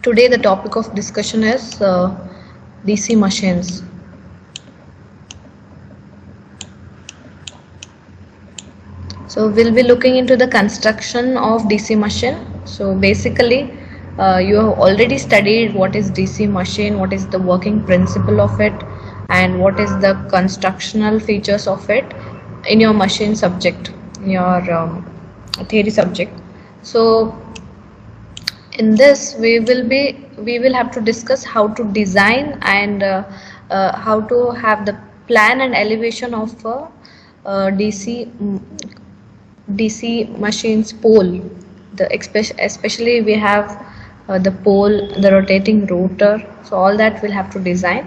Today the topic of discussion is DC machines. So we'll be looking into the construction of DC machine. So basically you have already studied what is DC machine, what is the working principle of it, and what is the constructional features of it in your machine subject, in your theory subject. So in this we will have to discuss how to design and how to have the plan and elevation of DC machines pole. Especially we have the pole, the rotating rotor, so all that we'll have to design.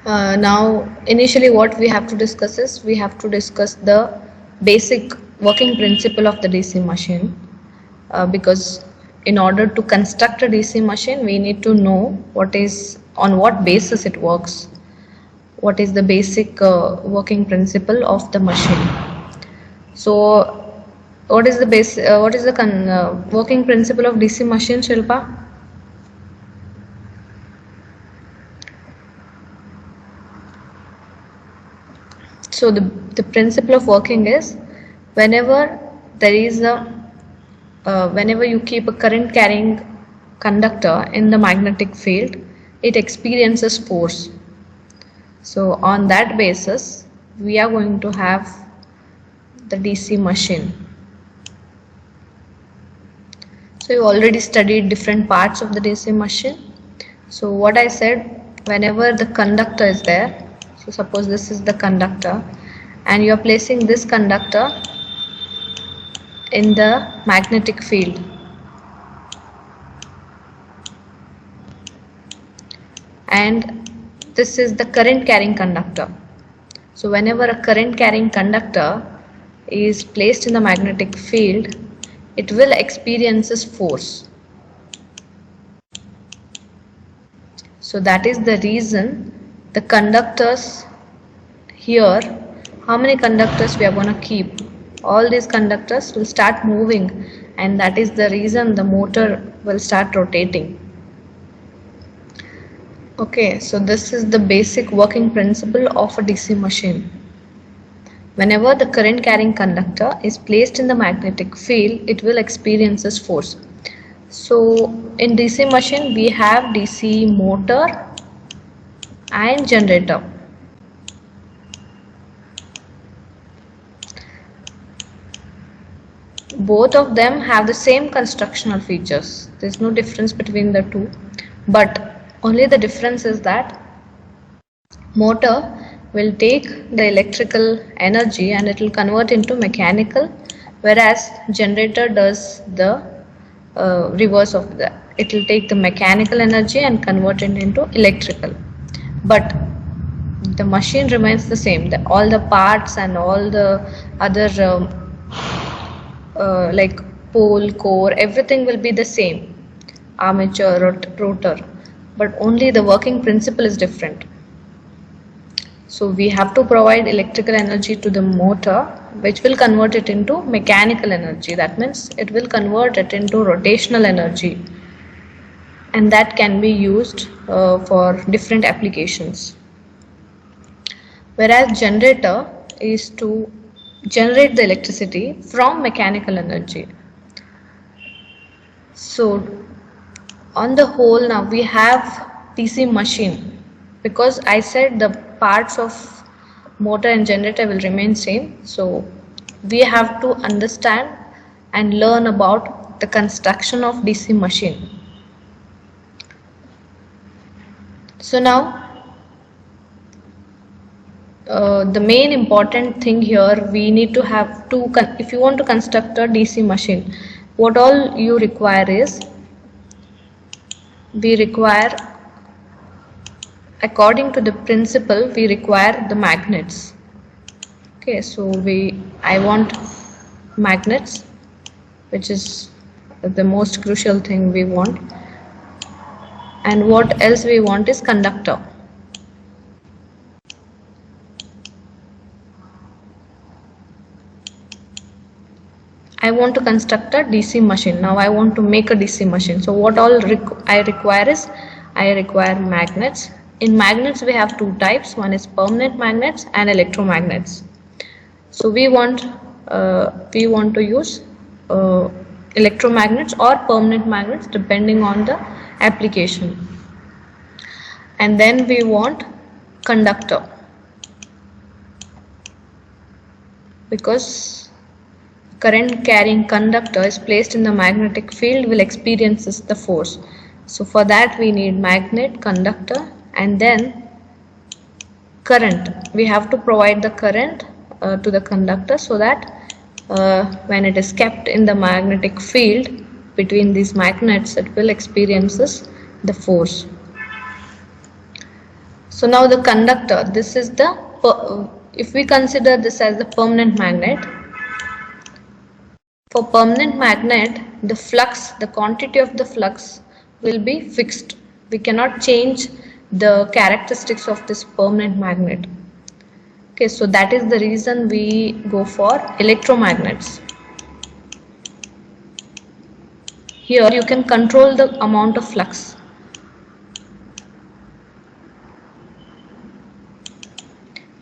Now initially what we have to discuss is we have to discuss the basic working principle of the DC machine. Because in order to construct a DC machine we need to know on what basis it works, what is the basic working principle of the machine. So what is the working principle of DC machine, Shilpa? So the principle of working is whenever you keep a current carrying conductor in the magnetic field, it experiences force. So on that basis we are going to have the DC machine. So you already studied different parts of the DC machine. So what I said, whenever the conductor is there, so suppose this is the conductor and you are placing this conductor in the magnetic field, and this is the current carrying conductor. So whenever a current carrying conductor is placed in the magnetic field, it will experiences force. So that is the reason the conductors here, how many conductors we are going to keep, all these conductors will start moving, and that is the reason the motor will start rotating. Okay, so this is the basic working principle of a DC machine. Whenever the current carrying conductor is placed in the magnetic field, it will experiences force. So in DC machine we have DC motor and generator. Both of them have the same constructional features. There is no difference between the two, but only the difference is that motor will take the electrical energy and it will convert into mechanical, whereas generator does the reverse of that. It will take the mechanical energy and convert it into electrical, but the machine remains the same. All the parts and all the other like pole, core, everything will be the same, armature, rotor, but only the working principle is different. So we have to provide electrical energy to the motor, which will convert it into mechanical energy. That means it will convert it into rotational energy, and that can be used for different applications. Whereas generator is to generate the electricity from mechanical energy. So on the whole, now we have DC machine, because I said the parts of motor and generator will remain same. So we have to understand and learn about the construction of DC machine. So now the main important thing here, we need to have if you want to construct a DC machine, what all you require is, we require, according to the principle, we require the magnets. Okay, so I want magnets, which is the most crucial thing we want, and what else we want is conductor. I want to construct a DC machine. Now I want to make a DC machine. So what all I require is, I require magnets. In magnets we have two types. One is permanent magnets and electromagnets. So we want to use electromagnets or permanent magnets depending on the application. And then we want conductor, because current carrying conductor is placed in the magnetic field will experiences the force. So for that we need magnet, conductor, and then current. We have to provide the current to the conductor, so that when it is kept in the magnetic field between these magnets, it will experiences the force. So now the conductor, this is the, if we consider this as the permanent magnet, for permanent magnet the flux, the quantity of the flux will be fixed. We cannot change the characteristics of this permanent magnet. Okay, so that is the reason we go for electromagnets. Here you can control the amount of flux.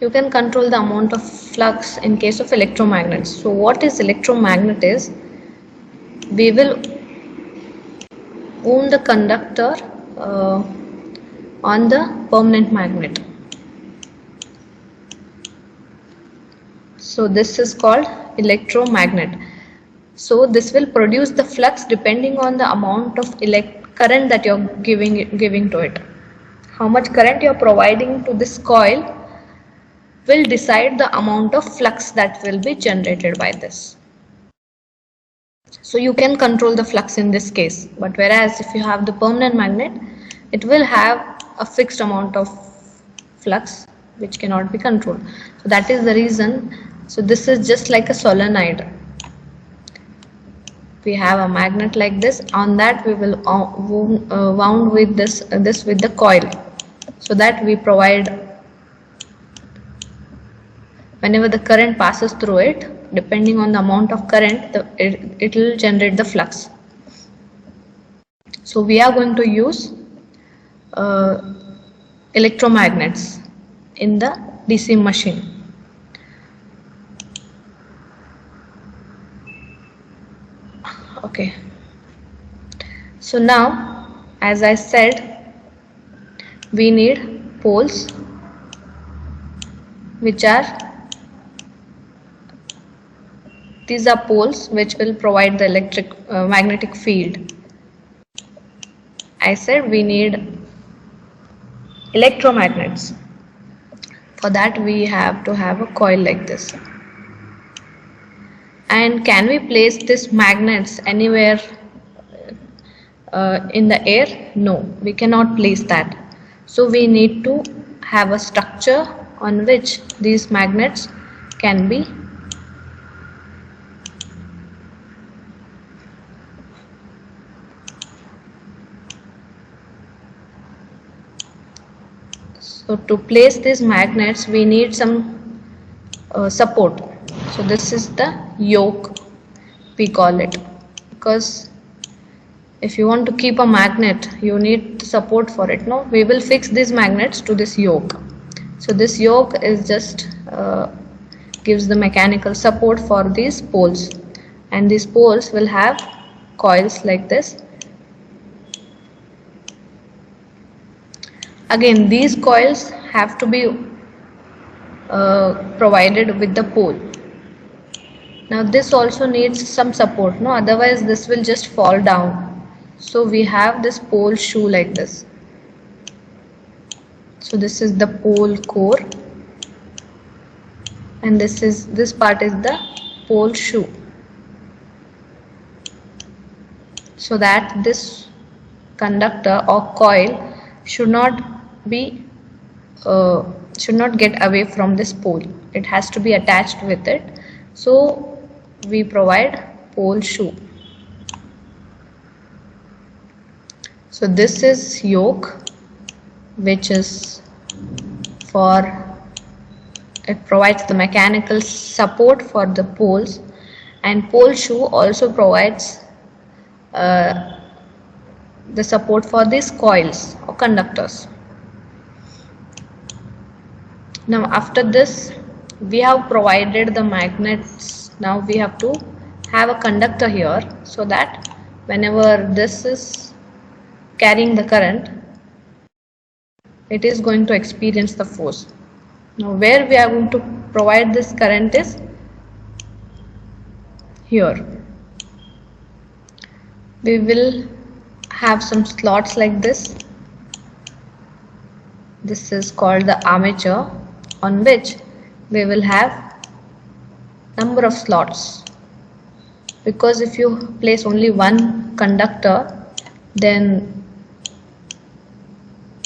You can control the amount of flux in case of electromagnets. So what is electromagnet is, we will wound the conductor on the permanent magnet. So this is called electromagnet. So this will produce the flux depending on the amount of current that you're giving to it. How much current you're providing to this coil will decide the amount of flux that will be generated by this. So you can control the flux in this case, but whereas if you have the permanent magnet, it will have a fixed amount of flux which cannot be controlled. So that is the reason. So this is just like a solenoid. We have a magnet like this. On that we will wound with this with the coil, so that we provide, whenever the current passes through it, depending on the amount of current, it will generate the flux. So we are going to use electromagnets in the DC machine. Okay, so now, as I said, we need poles, which are, these are poles which will provide the magnetic field. I said we need electromagnets. For that we have to have a coil like this. And can we place these magnets anywhere in the air? No, we cannot place that. So we need to have a structure on which these magnets can be So to place these magnets we need some support. So this is the yoke, we call it, because if you want to keep a magnet you need support for it. No, we will fix these magnets to this yoke. So this yoke is just gives the mechanical support for these poles, and these poles will have coils like this. Again, these coils have to be provided with the pole. Now this also needs some support, no, otherwise this will just fall down. So we have this pole shoe like this. So this is the pole core, and this part is the pole shoe, so that this conductor or coil should not get away from this pole. It has to be attached with it. So we provide pole shoe. So this is yoke, which is it provides the mechanical support for the poles, and pole shoe also provides uh, the support for these coils or conductors. Now after this we have provided the magnets. Now we have to have a conductor here, so that whenever this is carrying the current, it is going to experience the force. Now where we are going to provide this current is here. We will have some slots like this. This is called the armature, on which we will have number of slots, because if you place only one conductor, then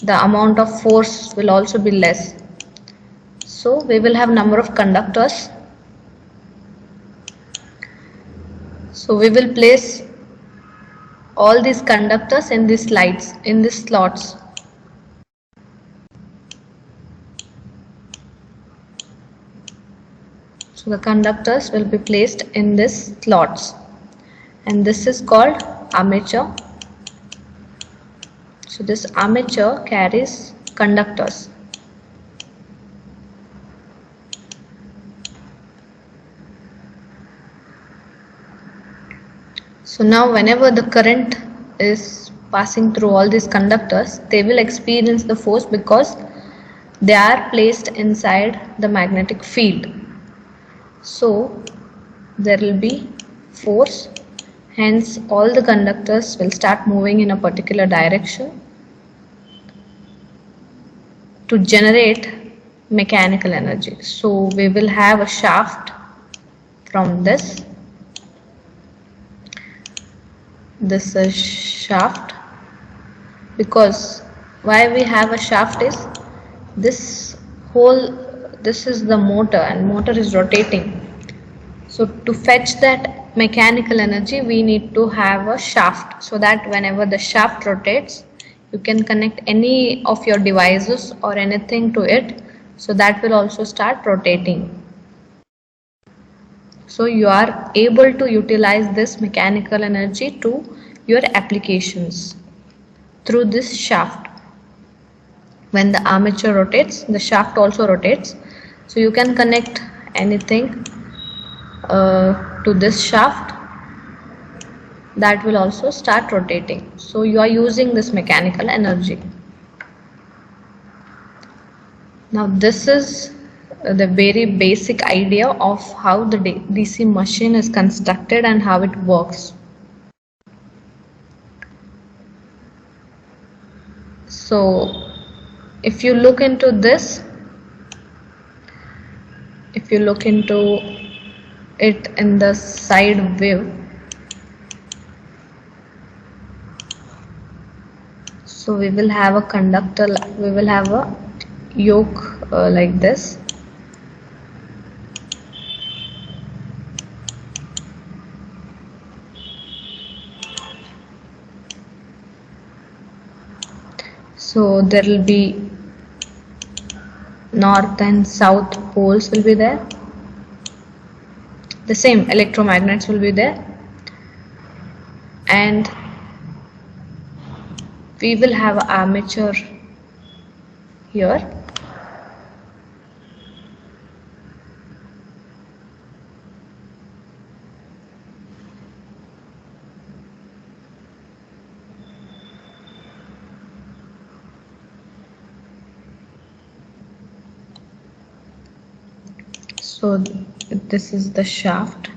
the amount of force will also be less. So we will have number of conductors. So we will place all these conductors in these slides, in these slots. So the conductors will be placed in these slots, and this is called armature. So this armature carries conductors. So now whenever the current is passing through all these conductors, they will experience the force because they are placed inside the magnetic field. So there will be force, hence all the conductors will start moving in a particular direction to generate mechanical energy. So we will have a shaft from this. This is shaft, because why we have a shaft is this is the motor, and motor is rotating. So to fetch that mechanical energy, we need to have a shaft, so that whenever the shaft rotates, you can connect any of your devices or anything to it, so that will also start rotating. So you are able to utilize this mechanical energy to your applications through this shaft. When the armature rotates, the shaft also rotates. So you can connect anything to this shaft, that will also start rotating. So you are using this mechanical energy. Now this is the very basic idea of how the DC machine is constructed and how it works. So if you look into this, if you look into it in the side view, so we will have a conductor, we will have a yoke like this. So there will be north and south poles will be there. The same electromagnets will be there, and we will have an armature here. So this is the shaft.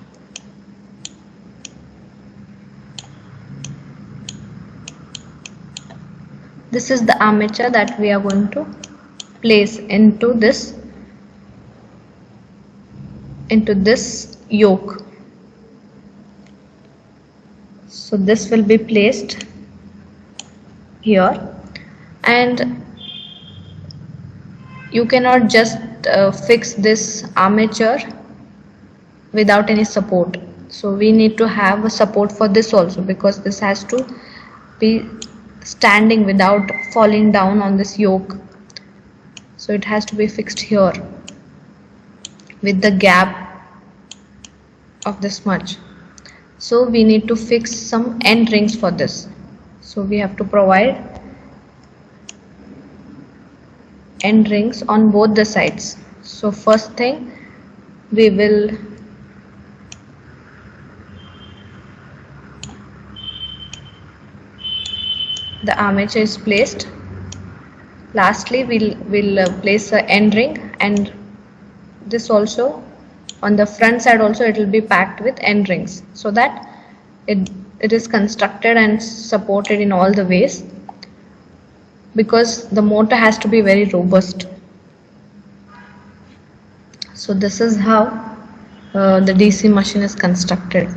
This is the armature that we are going to place into this yoke. So this will be placed here, and you cannot just fix this armature without any support. So we need to have a support for this also, because this has to be standing without falling down on this yoke. So it has to be fixed here with the gap of the smudge. So we need to fix some end rings for this. So we have to provide end rings on both the sides. So first thing, we will the armature is placed. Lastly, we'll place a end ring, and this also on the front side also it will be packed with end rings, so that it is constructed and supported in all the ways, because the motor has to be very robust. So this is how the DC machine is constructed.